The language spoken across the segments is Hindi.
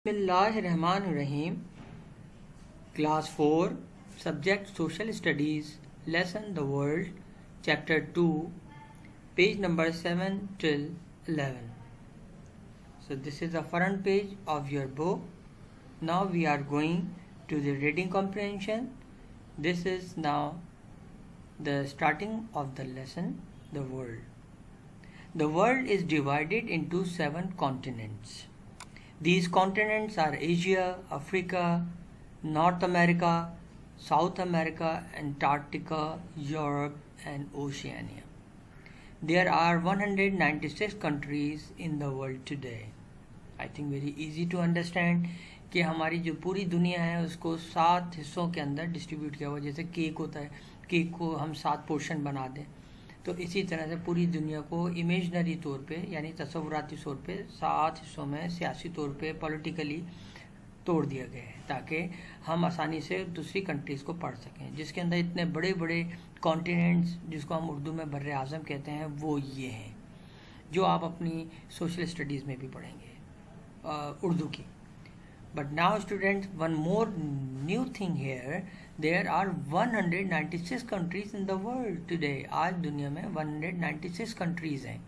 Bismillahirrahmanirrahim. Class 4, Subject Social Studies, Lesson The World, Chapter 2, page number 7 till 11. So this is the front page of your book. Now we are going to the reading comprehension. This is now the starting of the lesson, The World. The world is divided into 7 continents. These continents are Asia, Africa, North America, South America, Antarctica, Europe and Oceania. There are 196 countries in the world today. I think very easy to understand कि हमारी जो पूरी दुनिया है उसको 7 हिस्सों के अंदर डिस्ट्रीब्यूट किया हुआ, जैसे केक होता है, केक को हम 7 पोर्शन बना दें, तो इसी तरह से पूरी दुनिया को इमेजनरी तौर पे यानी तसव्वुराती तौर पे 7 हिस्सों में सियासी तौर पे पॉलिटिकली तोड़ दिया गया है ताकि हम आसानी से दूसरी कंट्रीज़ को पढ़ सकें, जिसके अंदर इतने बड़े बड़े कॉन्टिनेंट्स जिसको हम उर्दू में बर्रे आज़म कहते हैं वो ये हैं जो आप अपनी सोशल स्टडीज़ में भी पढ़ेंगे उर्दू की. But now students, one more new thing here, there are 196 countries in the world today. आज दुनिया में 196 countries हैं.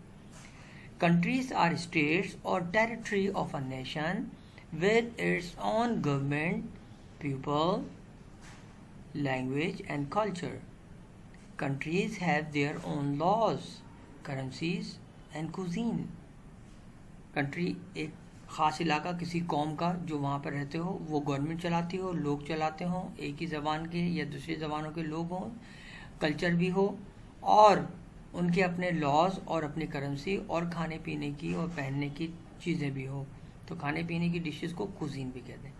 Countries are states or territory of a nation with its own government, people, language and culture. Countries have their own laws, currencies and cuisine. Country एक ख़ास इलाका किसी कौम का जो वहाँ पर रहते हो वो गवर्नमेंट चलाती हो, लोग चलाते हों, एक ही ज़बान के या दूसरी ज़बानों के लोग हों, कल्चर भी हो और उनके अपने लॉज और अपनी करेंसी और खाने पीने की और पहनने की चीज़ें भी हो, तो खाने पीने की डिशेस को कुजीन भी कहते हैं.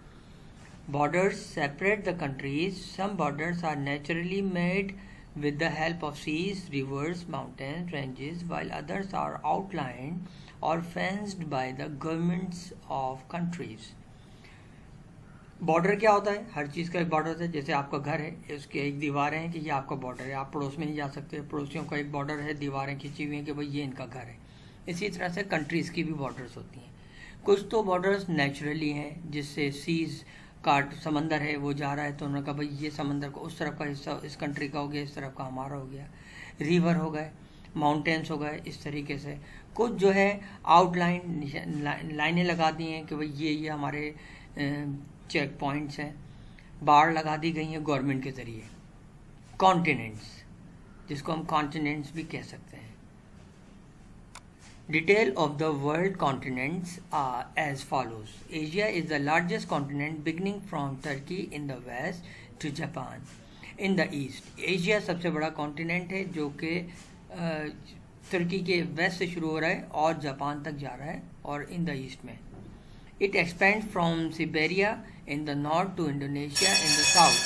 Borders separate the countries. Some borders are naturally made with the help of seas, rivers, mountains, ranges, while others are outlined or fenced by the governments of countries. Border क्या होता है? हर चीज़ का एक बॉर्डर होता है. जैसे आपका घर है, उसकी एक दीवार है कि ये आपका बॉर्डर है, आप पड़ोस में नहीं जा सकते. पड़ोसियों का एक बॉर्डर है, दीवारें खींची हुई हैं कि भाई ये इनका घर है. इसी तरह से कंट्रीज़ की भी बॉर्डर्स होती हैं. कुछ तो बॉर्डर्स नेचुरली हैं, जिससे सीज़ काट समंदर है वो जा रहा है तो उन्होंने कहा भाई ये समंदर को उस तरफ का हिस्सा इस कंट्री का हो गया, इस तरफ का हमारा हो गया. रिवर हो गए, माउंटेन्स हो गए, इस तरीके से. कुछ जो है आउटलाइन लाइनें लगा दी हैं कि भाई ये हमारे चेक पॉइंट्स हैं, बाढ़ लगा दी गई हैं गवर्नमेंट के ज़रिए. कॉन्टिनेंट्स, जिसको हम कॉन्टिनेंट्स भी कह सकते हैं. Detail of the world continents are as follows. Asia is the largest continent beginning from Turkey in the west to Japan in the east. Asia सबसे बड़ा कॉन्टिनेंट है जो कि तुर्की के वेस्ट से शुरू हो रहा है और जापान तक जा रहा है और इन द ईस्ट में. It expands from Siberia in the north to Indonesia in the south.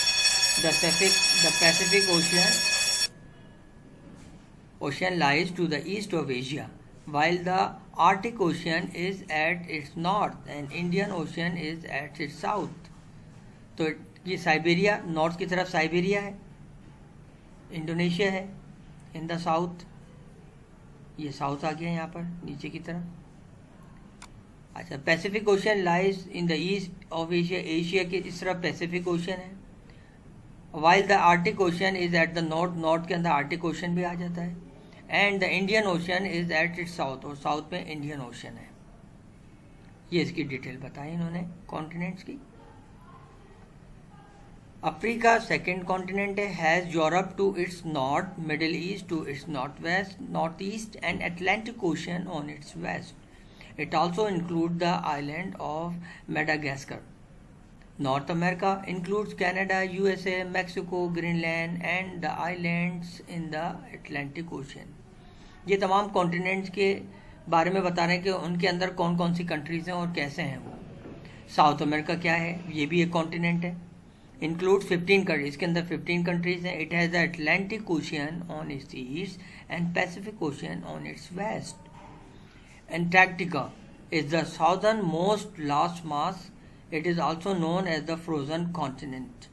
The Pacific Ocean lies to the east of Asia, while the Arctic Ocean is at its north and Indian Ocean is at its south. तो ये साइबेरिया, नॉर्थ की तरफ साइबेरिया है, इंडोनेशिया है इन द साउथ. ये साउथ आ गया यहाँ पर नीचे की तरफ. अच्छा, Pacific ocean lies in the east of Asia. Asia के इस तरफ पैसिफिक ओशन है. While the Arctic ocean is at the north. North के अंदर आर्टिक ओशन भी आ जाता है. And the Indian ocean is at its south. और साउथ में इंडियन ओशन है. ये इसकी डिटेल बताई इन्होंने कॉन्टिनेंट्स की. अफ्रीका सेकेंड कॉन्टिनेंट है. Has Europe to its north, Middle East to its north west, north east and Atlantic ocean on its west. It also include the island of Madagascar. North America includes Canada, USA, Mexico, Greenland and the islands in the Atlantic Ocean. ये तमाम कॉन्टिनेंट्स के बारे में बता रहे हैं कि उनके अंदर कौन कौन सी कंट्रीज़ हैं और कैसे हैं वो. साउथ अमेरिका क्या है? ये भी एक कॉन्टिनेंट है. Include 15 countries. इसके अंदर 15 कंट्रीज़ हैं. It has the Atlantic Ocean on its east and Pacific Ocean on its west. Antarctica is the southernmost last mass. It is also known as the frozen continent.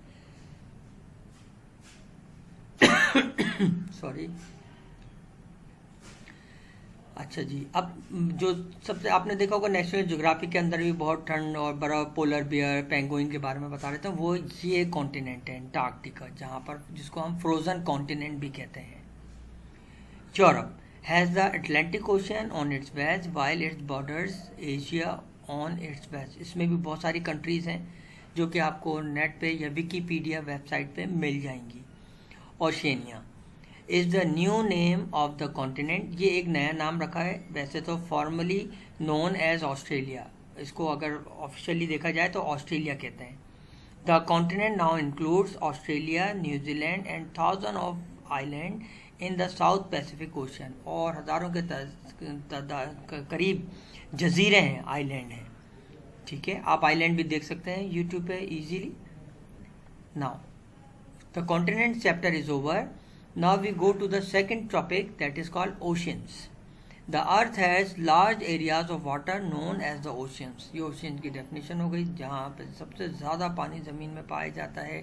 Sorry. अच्छा जी, अब जो सबसे आपने देखा होगा नेशनल ज्योग्राफी के अंदर भी बहुत ठंड और बर्फ, पोलर बियर, पेंगुइन के बारे में बता रहे थे, वो ये कॉन्टिनेंट है अंटार्कटिका, जहाँ पर जिसको हम फ्रोजन कॉन्टिनेंट भी कहते हैं। Europe has the Atlantic ocean on its west while its borders Asia on its west. इसमें भी बहुत सारी कंट्रीज़ हैं जो कि आपको नेट पे या विकीपीडिया वेबसाइट पे मिल जाएंगी। Oceania is the new name of the continent, ये एक नया नाम रखा है, वैसे तो फॉर्मली नोन एज ऑस्ट्रेलिया, इसको अगर ऑफिशियली देखा जाए तो ऑस्ट्रेलिया कहते हैं। The continent now includes Australia, New Zealand and thousand of island in the south Pacific ocean, और हज़ारों के करीब जजीरे हैं, आइलैंड हैं। ठीक है, आप आइलैंड भी देख सकते हैं यूट्यूब पे easily. Now the continent chapter is over. Now we go to the second topic, that is called oceans. The earth has large areas of water known as the oceans. ये ocean की definition हो गई, जहाँ पे सबसे ज़्यादा पानी ज़मीन में पाया जाता है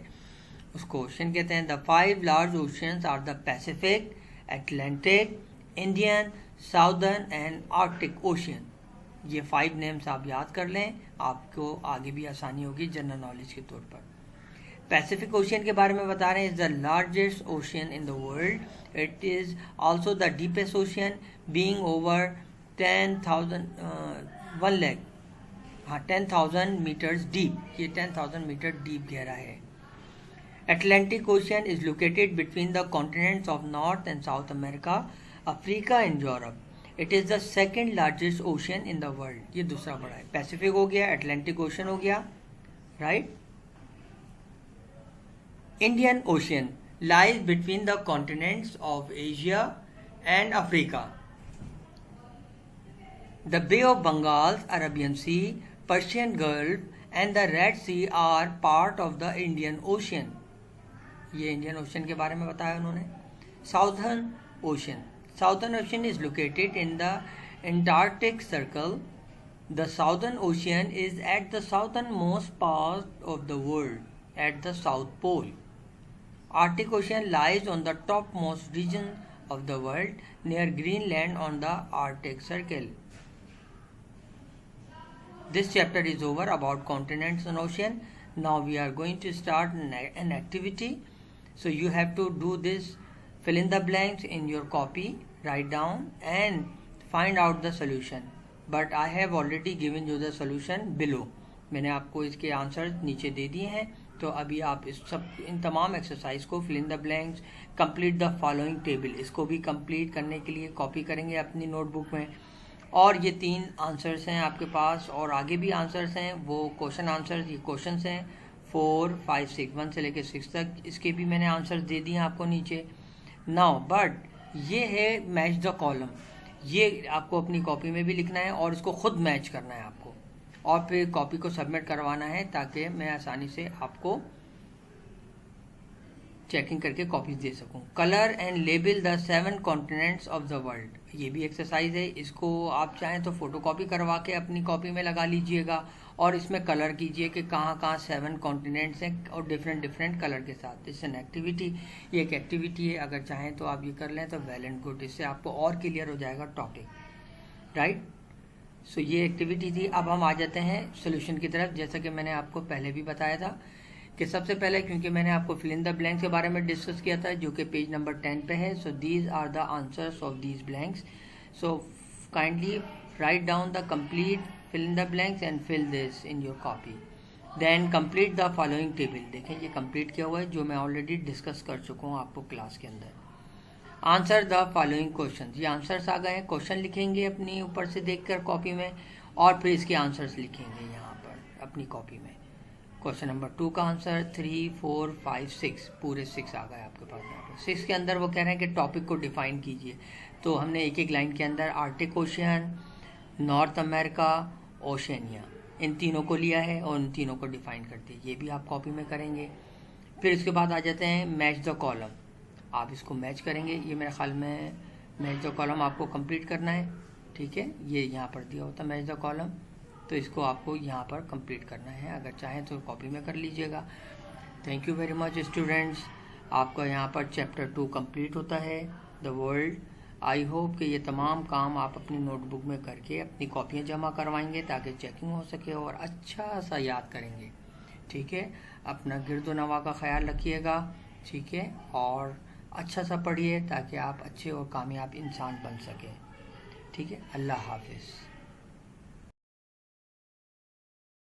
उसको ocean कहते हैं. The 5 large oceans are the Pacific, Atlantic, Indian, Southern and Arctic Ocean. ये 5 names आप याद कर लें, आपको आगे भी आसानी होगी जनरल नॉलेज के तौर पर. पैसिफिक ओशियन के बारे में बता रहे हैं, is the largest ocean in the world. It is also the deepest ocean, being over 10,000 meters deep. ये 10,000 मीटर डीप गहरा है. Atlantic Ocean is located between the continents of North and South America, Africa and Europe. It is the second largest ocean in the world. ये दूसरा बड़ा है. पैसिफिक हो गया, अटलांटिक ओशन हो गया, right. Indian Ocean lies between the continents of Asia and Africa. The Bay of Bengal, Arabian Sea, Persian Gulf and the Red Sea are part of the Indian Ocean. ये इंडियन ओशन के बारे में बताया उन्होंने. Southern Ocean. Southern Ocean is located in the Antarctic Circle. The Southern Ocean is at the southernmost part of the world, at the South Pole. Arctic Ocean lies on the topmost region of the world, near Greenland on the Arctic Circle. This chapter is over about continents and ocean. Now we are going to start an activity. So you have to do this, fill in the blanks in your copy, write down and find out the solution. But I have already given you the solution below. मैंने आपको इसके आंसर नीचे दे दिए हैं. तो अभी आप इन तमाम एक्सरसाइज को fill in the blanks, complete the following table, इसको भी कंप्लीट करने के लिए कॉपी करेंगे अपनी नोटबुक में. और ये 3 आंसर्स हैं आपके पास, और आगे भी आंसर्स हैं, वो क्वेश्चन आंसर्स, ये क्वेश्चंस हैं 4, 5, 6, 1 से लेकर 6 तक. इसके भी मैंने आंसर्स दे दिए आपको नीचे. नाउ बट ये है मैच द कॉलम, ये आपको अपनी कॉपी में भी लिखना है और इसको खुद मैच करना है आपको, और फिर कॉपी को सबमिट करवाना है ताकि मैं आसानी से आपको चेकिंग करके कॉपीज दे सकूं. Colour and label the 7 continents of the world, ये भी एक्सरसाइज है. इसको आप चाहें तो फोटोकॉपी करवा के अपनी कॉपी में लगा लीजिएगा और इसमें कलर कीजिए कि कहाँ कहाँ 7 कॉन्टिनेंट्स हैं और डिफरेंट कलर के साथ. इट्स एन एक्टिविटी, ये एक एक्टिविटी है. अगर चाहें तो आप ये कर लें तो वेल एंड गुड, इससे आपको और क्लियर हो जाएगा टॉपिक, राइट. सो ये एक्टिविटी थी. अब हम आ जाते हैं सोल्यूशन की तरफ. जैसा कि मैंने आपको पहले भी बताया था कि सबसे पहले, क्योंकि मैंने आपको फिल इन द ब्लैंक्स के बारे में डिस्कस किया था जो कि पेज नंबर 10 पे है. So these are the answers of these blanks. So kindly write down the complete fill in the blanks and fill this in your copy. Then complete the following table. देखें ये कंप्लीट किया हुआ है जो मैं ऑलरेडी डिस्कस कर चुका हूँ आपको क्लास के अंदर. आंसर द फॉलोइंग क्वेश्चन, ये आंसर्स आ गए हैं. क्वेश्चन लिखेंगे अपनी ऊपर से देखकर कॉपी में और फिर इसके आंसर्स लिखेंगे यहाँ पर अपनी कॉपी में. क्वेश्चन नंबर 2 का आंसर 3, 4, 5, 6, पूरे 6 आ गए आपके पास. यहाँ पर 6 के अंदर वो कह रहे हैं कि टॉपिक को डिफाइन कीजिए. तो हमने एक एक लाइन के अंदर Arctic Ocean, North America, Oceania, इन तीनों को लिया है और इन तीनों को डिफाइन कर दिया. ये भी आप कॉपी में करेंगे. फिर इसके बाद आ जाते हैं मैच द कॉलम. आप इसको मैच करेंगे. ये मेरे ख्याल में मैच द कॉलम आपको कंप्लीट करना है, ठीक है. ये यहाँ पर दिया होता है मैच द कॉलम, तो इसको आपको यहाँ पर कंप्लीट करना है. अगर चाहें तो कॉपी में कर लीजिएगा. Thank you very much students. आपका यहाँ पर चैप्टर 2 कंप्लीट होता है, द वर्ल्ड. आई होप कि ये तमाम काम आप अपनी नोटबुक में करके अपनी कॉपियाँ जमा करवाएंगे ताकि चेकिंग हो सके और अच्छा सा याद करेंगे। ठीक है, अपना गिरदो नवा का ख्याल रखिएगा। ठीक है, और अच्छा सा पढ़िए ताकि आप अच्छे और कामयाब इंसान बन सकें। ठीक है, अल्लाह हाफिज़।